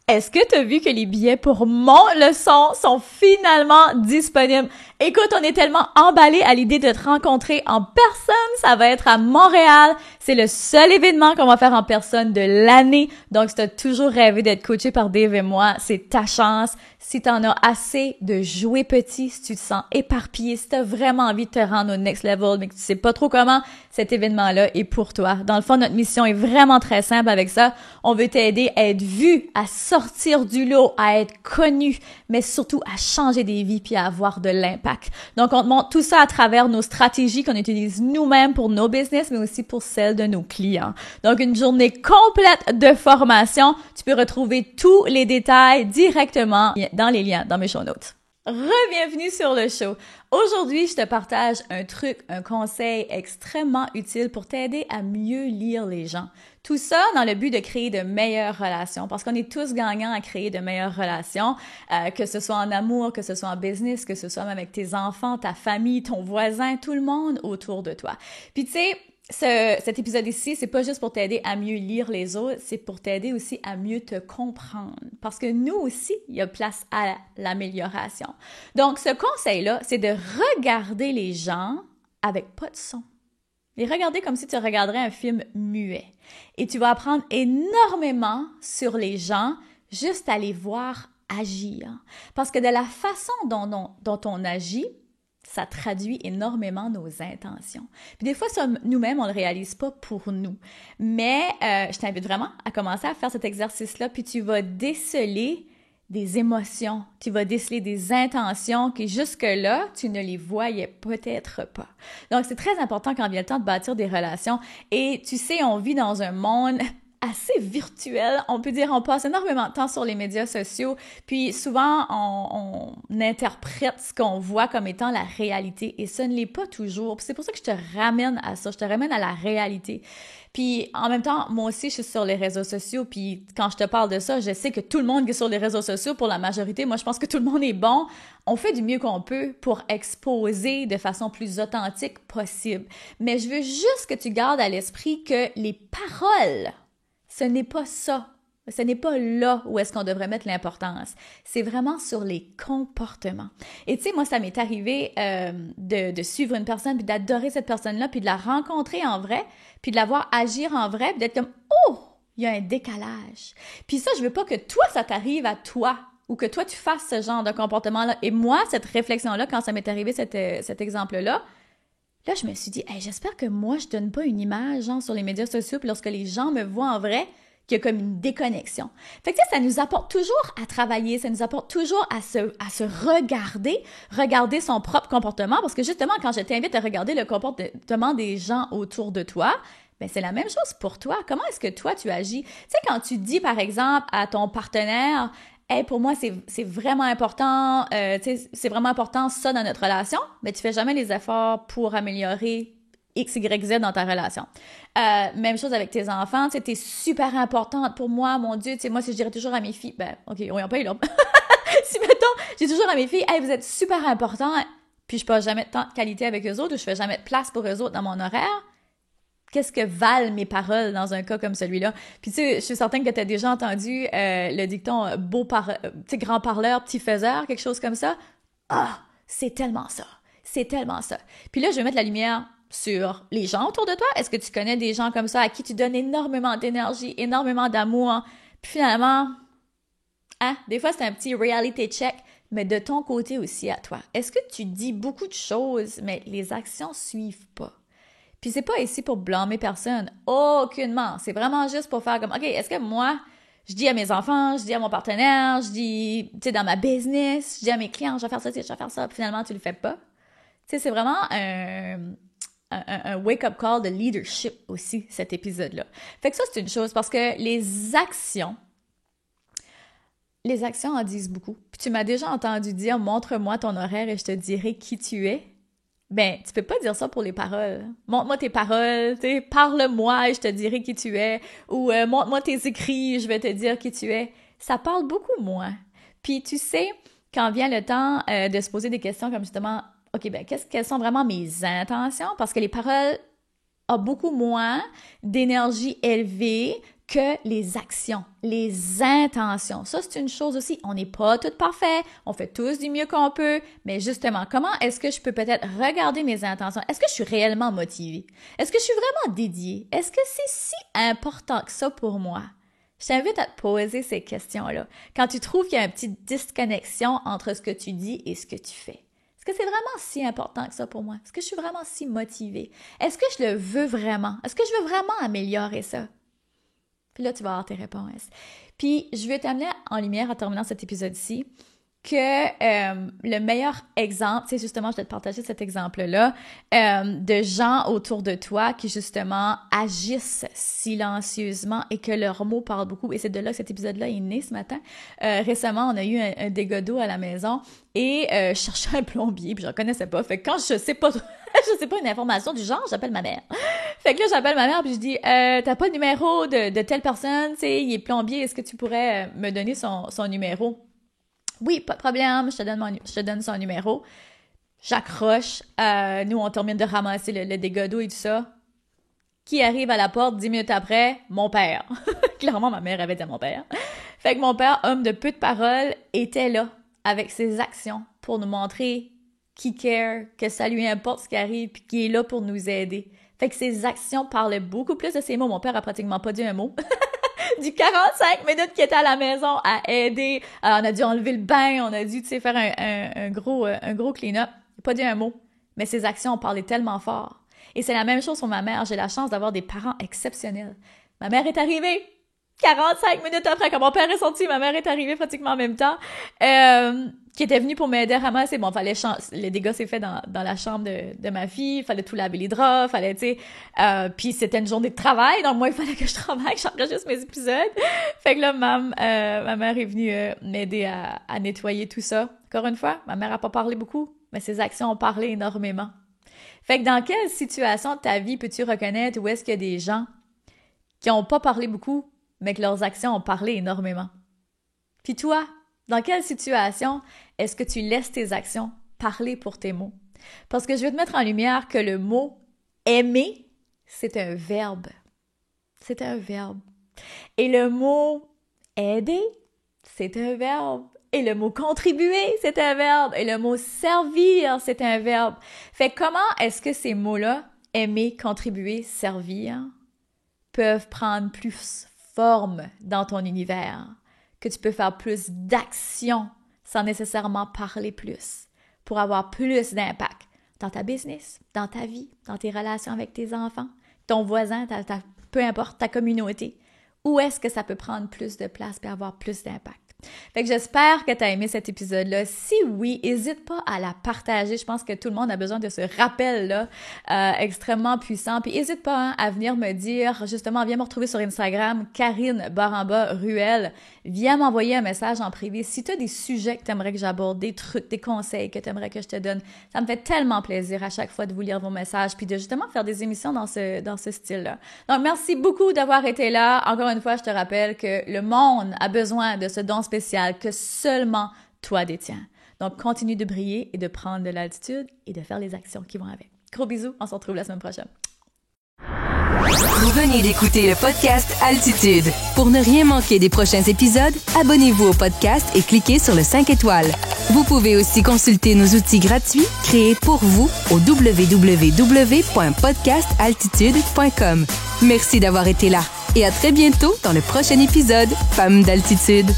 Est-ce que tu as vu que les billets pour mon leçon sont finalement disponibles? Écoute, on est tellement emballés à l'idée de te rencontrer en personne. Ça va être à Montréal. C'est le seul événement qu'on va faire en personne de l'année. Donc, si tu as toujours rêvé d'être coaché par Dave et moi, c'est ta chance. Si tu en as assez de jouer petit, si tu te sens éparpillé, si tu as vraiment envie de te rendre au next level, mais que tu sais pas trop comment, cet événement-là est pour toi. Dans le fond, notre mission est vraiment très simple avec ça. On veut t'aider à être vu, à sortir du lot, à être connu, mais surtout à changer des vies puis à avoir de l'impact. Donc, on te montre tout ça à travers nos stratégies qu'on utilise nous-mêmes pour nos business, mais aussi pour celles de nos clients. Donc, une journée complète de formation. Tu peux retrouver tous les détails directement dans les liens dans mes show notes. Re-bienvenue sur le show. Aujourd'hui, je te partage un truc, un conseil extrêmement utile pour t'aider à mieux lire les gens. Tout ça dans le but de créer de meilleures relations, parce qu'on est tous gagnants à créer de meilleures relations, que ce soit en amour, que ce soit en business, que ce soit même avec tes enfants, ta famille, ton voisin, tout le monde autour de toi. Puis tu sais, cet épisode ici, c'est pas juste pour t'aider à mieux lire les autres, c'est pour t'aider aussi à mieux te comprendre. Parce que nous aussi, il y a place à l'amélioration. Donc, ce conseil-là, c'est de regarder les gens avec pas de son. Les regarder comme si tu regarderais un film muet. Et tu vas apprendre énormément sur les gens juste à les voir agir. Parce que de la façon dont on agit, ça traduit énormément nos intentions. Puis des fois, ça, nous-mêmes, on le réalise pas pour nous. Mais je t'invite vraiment à commencer à faire cet exercice-là, puis tu vas déceler des émotions, tu vas déceler des intentions qui jusque-là, tu ne les voyais peut-être pas. Donc, c'est très important quand vient le temps de bâtir des relations. Et tu sais, on vit dans un monde assez virtuel. On peut dire on passe énormément de temps sur les médias sociaux, puis souvent on interprète ce qu'on voit comme étant la réalité et ce ne l'est pas toujours. Puis c'est pour ça que je te ramène à ça, je te ramène à la réalité. Puis en même temps, moi aussi je suis sur les réseaux sociaux, puis quand je te parle de ça, je sais que tout le monde qui est sur les réseaux sociaux, pour la majorité, moi je pense que tout le monde est bon. On fait du mieux qu'on peut pour exposer de façon plus authentique possible. Mais je veux juste que tu gardes à l'esprit que les paroles, ce n'est pas ça. Ce n'est pas là où est-ce qu'on devrait mettre l'importance. C'est vraiment sur les comportements. Et tu sais, moi, ça m'est arrivé de suivre une personne, puis d'adorer cette personne-là, puis de la rencontrer en vrai, puis de la voir agir en vrai, puis d'être comme « Oh! Il y a un décalage. » Puis ça, je veux pas que toi, ça t'arrive à toi, ou que toi, tu fasses ce genre de comportement-là. Et moi, cette réflexion-là, quand ça m'est arrivé, cet exemple-là, là, je me suis dit, hey, j'espère que moi, je donne pas une image genre, sur les médias sociaux, puis lorsque les gens me voient en vrai, qu'il y a comme une déconnexion. Fait que tu sais, ça nous apporte toujours à travailler, ça nous apporte toujours à se regarder son propre comportement, parce que justement, quand je t'invite à regarder le comportement des gens autour de toi, ben c'est la même chose pour toi. Comment est-ce que toi, tu agis? Tu sais, quand tu dis, par exemple, à ton partenaire, hey, pour moi, c'est vraiment important, c'est vraiment important ça dans notre relation, mais tu fais jamais les efforts pour améliorer X, Y, Z dans ta relation. Même chose avec tes enfants, tu sais, t'es super importante pour moi, mon Dieu, tu sais, moi, si je dirais toujours à mes filles, ben, OK, on y a pas eu là. Si, mettons, j'ai toujours à mes filles, hey, vous êtes super importants, puis je passe jamais de temps de qualité avec eux autres, ou je fais jamais de place pour eux autres dans mon horaire, qu'est-ce que valent mes paroles dans un cas comme celui-là? Puis tu sais, je suis certaine que tu as déjà entendu le dicton grand parleur, petit faiseur, quelque chose comme ça. Ah, c'est tellement ça. C'est tellement ça. Puis là, je vais mettre la lumière sur les gens autour de toi. Est-ce que tu connais des gens comme ça à qui tu donnes énormément d'énergie, énormément d'amour? Puis finalement, des fois, c'est un petit reality check, mais de ton côté aussi à toi. Est-ce que tu dis beaucoup de choses, mais les actions suivent pas? Puis c'est pas ici pour blâmer personne, aucunement. C'est vraiment juste pour faire comme, OK, est-ce que moi, je dis à mes enfants, je dis à mon partenaire, je dis, tu sais, dans ma business, je dis à mes clients, je vais faire ça, je vais faire ça, puis finalement, tu le fais pas. Tu sais, c'est vraiment un wake-up call de leadership aussi, cet épisode-là. Fait que ça, c'est une chose, parce que les actions en disent beaucoup. Puis tu m'as déjà entendu dire, montre-moi ton horaire et je te dirai qui tu es. Ben, tu peux pas dire ça pour les paroles. Montre-moi tes paroles, tu sais, parle-moi et je te dirai qui tu es. Ou montre-moi tes écrits, je vais te dire qui tu es. Ça parle beaucoup moins. Puis tu sais, quand vient le temps de se poser des questions comme justement, OK, ben quelles sont vraiment mes intentions? Parce que les paroles ont beaucoup moins d'énergie élevée que les actions, les intentions. Ça, c'est une chose aussi. On n'est pas tous parfaits, on fait tous du mieux qu'on peut, mais justement, comment est-ce que je peux peut-être regarder mes intentions? Est-ce que je suis réellement motivée? Est-ce que je suis vraiment dédiée? Est-ce que c'est si important que ça pour moi? Je t'invite à te poser ces questions-là. Quand tu trouves qu'il y a une petite disconnexion entre ce que tu dis et ce que tu fais. Est-ce que c'est vraiment si important que ça pour moi? Est-ce que je suis vraiment si motivée? Est-ce que je le veux vraiment? Est-ce que je veux vraiment améliorer ça? Puis là, tu vas avoir tes réponses. Puis, je vais t'amener en lumière en terminant cet épisode-ci que le meilleur exemple, c'est justement, je vais te partager cet exemple-là, de gens autour de toi qui justement agissent silencieusement et que leurs mots parlent beaucoup. Et c'est de là que cet épisode-là est né ce matin. Récemment, on a eu un dégât d'eau à la maison et je cherchais un plombier, puis je ne connaissais pas. Fait que quand je sais pas une information du genre, j'appelle ma mère. Fait que là, j'appelle ma mère puis je dis t'as pas le numéro de telle personne, tu sais, il est plombier, est-ce que tu pourrais me donner son numéro? Oui, pas de problème, je te donne son numéro. J'accroche, nous on termine de ramasser le dégât d'eau et tout ça. Qui arrive à la porte 10 minutes après? Mon père. Clairement, ma mère avait dit à mon père. Fait que mon père, homme de peu de paroles, était là avec ses actions pour nous montrer qu'il care, que ça lui importe ce qui arrive puis qu'il est là pour nous aider. Fait que ses actions parlaient beaucoup plus de ses mots. Mon père a pratiquement pas dit un mot. Du 45 minutes qu'il était à la maison à aider. On a dû enlever le bain, on a dû, tu sais, faire un gros clean-up. Pas dit un mot. Mais ses actions ont parlé tellement fort. Et c'est la même chose pour ma mère. J'ai la chance d'avoir des parents exceptionnels. Ma mère est arrivée 45 minutes après, quand mon père est sorti, ma mère est arrivée pratiquement en même temps, qui était venue pour m'aider à ramasser. Bon, les dégâts s'est fait dans la chambre de ma fille, fallait tout laver les draps, fallait, tu sais, puis c'était une journée de travail, donc moi, il fallait que je travaille, j'enregistre mes épisodes. Fait que là, ma mère est venue m'aider à nettoyer tout ça. Encore une fois, ma mère a pas parlé beaucoup, mais ses actions ont parlé énormément. Fait que dans quelle situation de ta vie peux-tu reconnaître où est-ce qu'il y a des gens qui ont pas parlé beaucoup, mais que leurs actions ont parlé énormément? Puis toi, dans quelle situation est-ce que tu laisses tes actions parler pour tes mots? Parce que je vais te mettre en lumière que le mot « aimer », c'est un verbe. C'est un verbe. Et le mot « aider », c'est un verbe. Et le mot « contribuer », c'est un verbe. Et le mot « servir », c'est un verbe. Fait comment est-ce que ces mots-là, « aimer »,« contribuer »,« servir », peuvent prendre plus forme dans ton univers, que tu peux faire plus d'actions sans nécessairement parler plus, pour avoir plus d'impact dans ta business, dans ta vie, dans tes relations avec tes enfants, ton voisin, peu importe, ta communauté. Où est-ce que ça peut prendre plus de place et avoir plus d'impact? Fait que j'espère que tu as aimé cet épisode-là. Si oui, n'hésite pas à la partager. Je pense que tout le monde a besoin de ce rappel-là extrêmement puissant. Puis n'hésite pas à venir me dire, justement, viens me retrouver sur Instagram, Karine_Ruel. Viens m'envoyer un message en privé. Si tu as des sujets que tu aimerais que j'aborde, des trucs, des conseils que tu aimerais que je te donne, ça me fait tellement plaisir à chaque fois de vous lire vos messages puis de justement faire des émissions dans ce style-là. Donc, merci beaucoup d'avoir été là. Encore une fois, je te rappelle que le monde a besoin de ce don spécial que seulement toi détiens. Donc, continue de briller et de prendre de l'altitude et de faire les actions qui vont avec. Gros bisous, on se retrouve la semaine prochaine. Vous venez d'écouter le podcast Altitude. Pour ne rien manquer des prochains épisodes, abonnez-vous au podcast et cliquez sur le 5 étoiles. Vous pouvez aussi consulter nos outils gratuits créés pour vous au www.podcastaltitude.com. Merci d'avoir été là et à très bientôt dans le prochain épisode Femmes d'Altitude.